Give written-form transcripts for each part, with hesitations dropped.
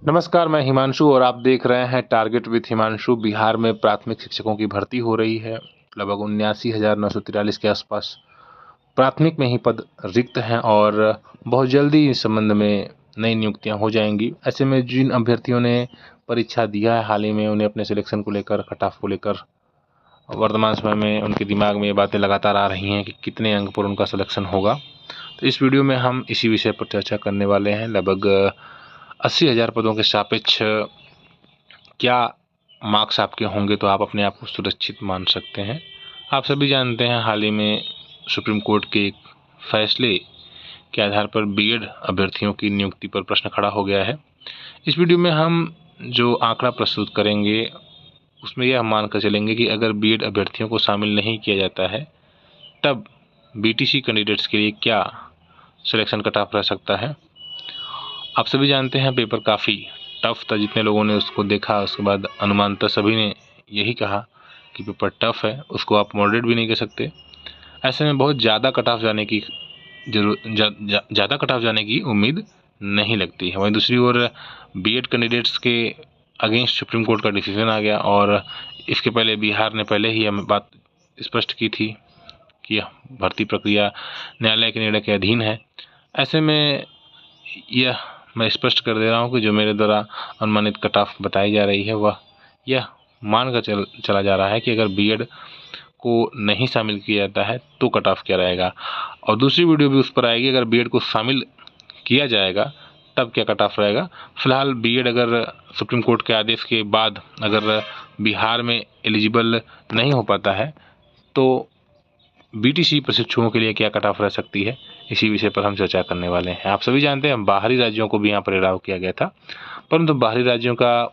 नमस्कार, मैं हिमांशु और आप देख रहे हैं टारगेट विद हिमांशु। बिहार में प्राथमिक शिक्षकों की भर्ती हो रही है। लगभग 79,943 के आसपास प्राथमिक में ही पद रिक्त हैं और बहुत जल्दी इस संबंध में नई नियुक्तियां हो जाएंगी। ऐसे में जिन अभ्यर्थियों ने परीक्षा दिया है हाल ही में, उन्हें अपने सिलेक्शन को लेकर, कट ऑफ को लेकर वर्तमान समय में उनके दिमाग में ये बातें लगातार आ रही हैं कि कितने अंक पर उनका सिलेक्शन होगा। तो इस वीडियो में हम इसी विषय पर चर्चा करने वाले हैं। लगभग 80,000 पदों के सापेक्ष क्या मार्क्स आपके होंगे तो आप अपने आप को सुरक्षित मान सकते हैं। आप सभी जानते हैं, हाल ही में सुप्रीम कोर्ट के एक फैसले के आधार पर बीएड अभ्यर्थियों की नियुक्ति पर प्रश्न खड़ा हो गया है। इस वीडियो में हम जो आंकड़ा प्रस्तुत करेंगे उसमें यह मानकर चलेंगे कि अगर बीएड अभ्यर्थियों को शामिल नहीं किया जाता है तब बीटीसी कैंडिडेट्स के लिए क्या सिलेक्शन कट ऑफ रह सकता है। आप सभी जानते हैं पेपर काफ़ी टफ था। जितने लोगों ने उसको देखा उसके बाद अनुमानतः सभी ने यही कहा कि पेपर टफ है, उसको आप मॉडरेट भी नहीं कह सकते। ऐसे में बहुत ज़्यादा कट ऑफ जाने की ज़्यादा कट ऑफ जाने की उम्मीद नहीं लगती है। वहीं दूसरी ओर बीएड कैंडिडेट्स के अगेंस्ट सुप्रीम कोर्ट का डिसीजन आ गया और इसके पहले बिहार ने पहले ही यह बात स्पष्ट की थी कि यह भर्ती प्रक्रिया न्यायालय के निर्णय के अधीन है। ऐसे में यह मैं स्पष्ट कर दे रहा हूँ कि जो मेरे द्वारा अनुमानित कट ऑफ बताई जा रही है वह यह मानकर चला जा रहा है कि अगर बीएड को नहीं शामिल किया जाता है तो कट ऑफ क्या रहेगा, और दूसरी वीडियो भी उस पर आएगी अगर बीएड को शामिल किया जाएगा तब क्या कट ऑफ रहेगा। फिलहाल बीएड अगर सुप्रीम कोर्ट के आदेश के बाद अगर बिहार में एलिजिबल नहीं हो पाता है तो बीटीसी प्रशिक्षुओं के लिए क्या कट ऑफ रह सकती है, इसी विषय पर हम चर्चा करने वाले हैं। आप सभी जानते हैं बाहरी राज्यों को भी यहाँ पर अलाउ किया गया था, परंतु बाहरी राज्यों का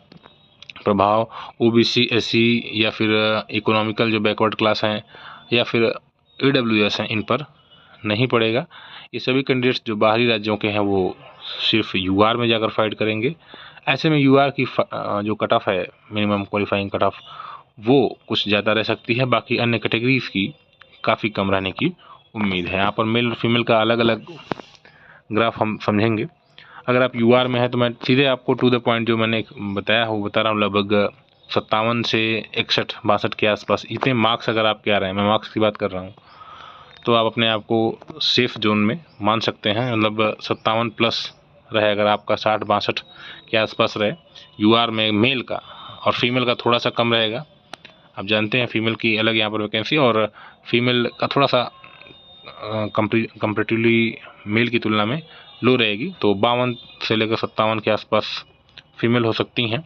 प्रभाव ओबीसी, एससी या फिर इकोनॉमिकल जो बैकवर्ड क्लास हैं या फिर ईडब्ल्यूएस हैं इन पर नहीं पड़ेगा। ये सभी कैंडिडेट्स जो बाहरी राज्यों के हैं वो सिर्फ यूआर में जाकर फाइट करेंगे। ऐसे में यूआर की जो कट ऑफ है, मिनिमम क्वालिफाइंग कट ऑफ, वो कुछ ज़्यादा रह सकती है। बाकी अन्य कैटेगरीज की काफ़ी कम रहने की उम्मीद है। यहाँ पर मेल और फीमेल का अलग अलग ग्राफ हम समझेंगे। अगर आप यूआर में है तो मैं सीधे आपको टू द पॉइंट जो मैंने बताया हो बता रहा हूँ। लगभग 57 से 61-62 के आसपास इतने मार्क्स अगर आपके आ रहे हैं, मैं मार्क्स की बात कर रहा हूँ, तो आप अपने आप को सेफ जोन में मान सकते हैं। मतलब 57 प्लस रहे, अगर आपका 60-62 के आसपास रहे यूआर में मेल का, और फीमेल का थोड़ा सा कम रहेगा। आप जानते हैं फीमेल की अलग यहाँ पर वैकेंसी और फीमेल का थोड़ा सा कंपेरेटिवली मेल की तुलना में लो रहेगी, तो 52 से लेकर 57 के आसपास फीमेल हो सकती हैं।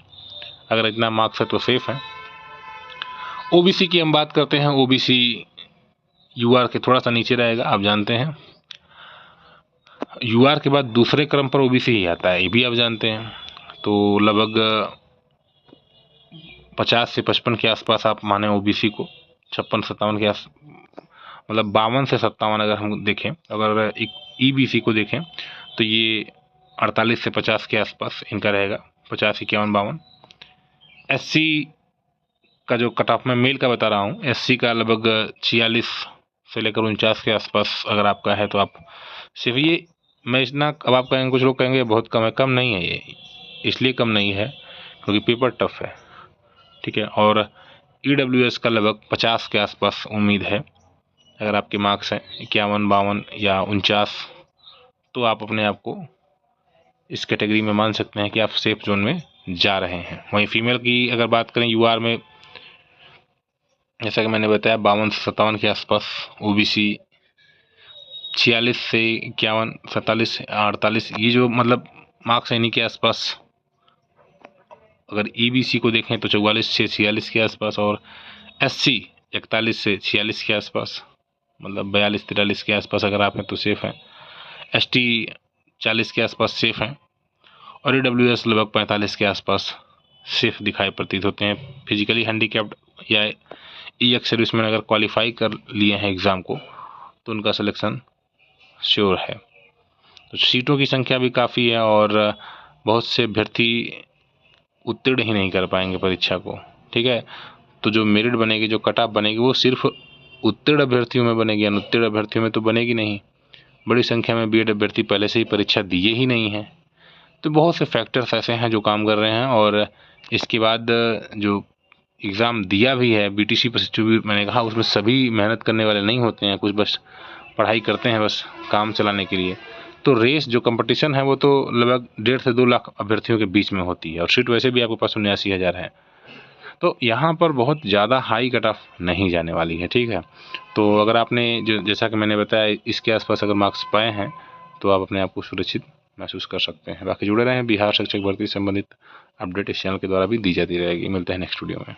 अगर इतना मार्क्स है तो सेफ है। ओबीसी की हम बात करते हैं। ओबीसी यूआर के थोड़ा सा नीचे रहेगा। आप जानते हैं यूआर के बाद दूसरे क्रम पर ओबीसी ही आता है, ये भी आप जानते हैं। तो लगभग 50 से 55 के आसपास आप माने ओबीसी को, 56-57 के आस मतलब 52 से 57 अगर हम देखें। अगर एक ईबीसी को देखें तो ये 48 से 50 के आसपास इनका रहेगा, 50, 51, 52। एससी का जो कट ऑफ मैं मेल का बता रहा हूँ, एससी का लगभग 46 से लेकर 49 के आसपास अगर आपका है तो आप सिर्फ ये, मैं इतना, अब आप कहेंगे, कुछ लोग कहेंगे बहुत कम है। कम नहीं है ये, इसलिए कम नहीं है क्योंकि पेपर टफ है, ठीक है। और ईडब्ल्यूएस का लगभग 50 के आसपास उम्मीद है। अगर आपके मार्क्स हैं 51, 52 या 49 तो आप अपने आप को इस कैटेगरी में मान सकते हैं कि आप सेफ जोन में जा रहे हैं। वहीं फीमेल की अगर बात करें यूआर में, जैसा कि मैंने बताया 52 से 57 के आसपास, ओबीसी 46 से 51, 47, 48, ये जो मतलब मार्क्स है इन्हीं के आसपास। अगर ईबीसी को देखें तो 44 से 46 के आसपास, और एससी 41 से 46 के आसपास, मतलब 42-43 के आसपास अगर आप हैं तो सेफ हैं। एसटी 40 के आसपास सेफ हैं, और ईडब्ल्यूएस लगभग 45 के आसपास सेफ दिखाई प्रतीत होते हैं। फिजिकली हैंडीकैप्ड या ईएक्स सर्विसमैन अगर क्वालिफाई कर लिए हैं एग्ज़ाम को तो उनका सिलेक्शन श्योर है। तो सीटों की संख्या भी काफ़ी है और बहुत से अभ्यर्थी उत्तीर्ण ही नहीं कर पाएंगे परीक्षा को, ठीक है। तो जो मेरिट बनेगी, जो कट ऑफ बनेगी, वो सिर्फ उत्तीर्ण अभ्यर्थियों में बनेगी, अनुत्तीर्ण अभ्यर्थियों में तो बनेगी नहीं। बड़ी संख्या में बीएड अभ्यर्थी पहले से ही परीक्षा दिए ही नहीं हैं, तो बहुत से फैक्टर्स ऐसे हैं जो काम कर रहे हैं। और इसके बाद जो एग्ज़ाम दिया भी है बीटीसी पर, जो भी मैंने कहा, उसमें सभी मेहनत करने वाले नहीं होते हैं, कुछ बस पढ़ाई करते हैं बस काम चलाने के लिए। तो रेस जो कंपटीशन है वो तो लगभग 1.5 से 2 लाख अभ्यर्थियों के बीच में होती है, और सीट वैसे भी आपके पास 79,000 है। तो यहाँ पर बहुत ज़्यादा हाई कट ऑफ नहीं जाने वाली है, ठीक है। तो अगर आपने जो, जैसा कि मैंने बताया, इसके आसपास अगर मार्क्स पाए हैं तो आप अपने आप को सुरक्षित महसूस कर सकते हैं। बाकी जुड़े रहें, बिहार शिक्षक भर्ती से संबंधित अपडेट इस चैनल के द्वारा भी दी जाती रहेगी। मिलते हैं नेक्स्ट वीडियो में।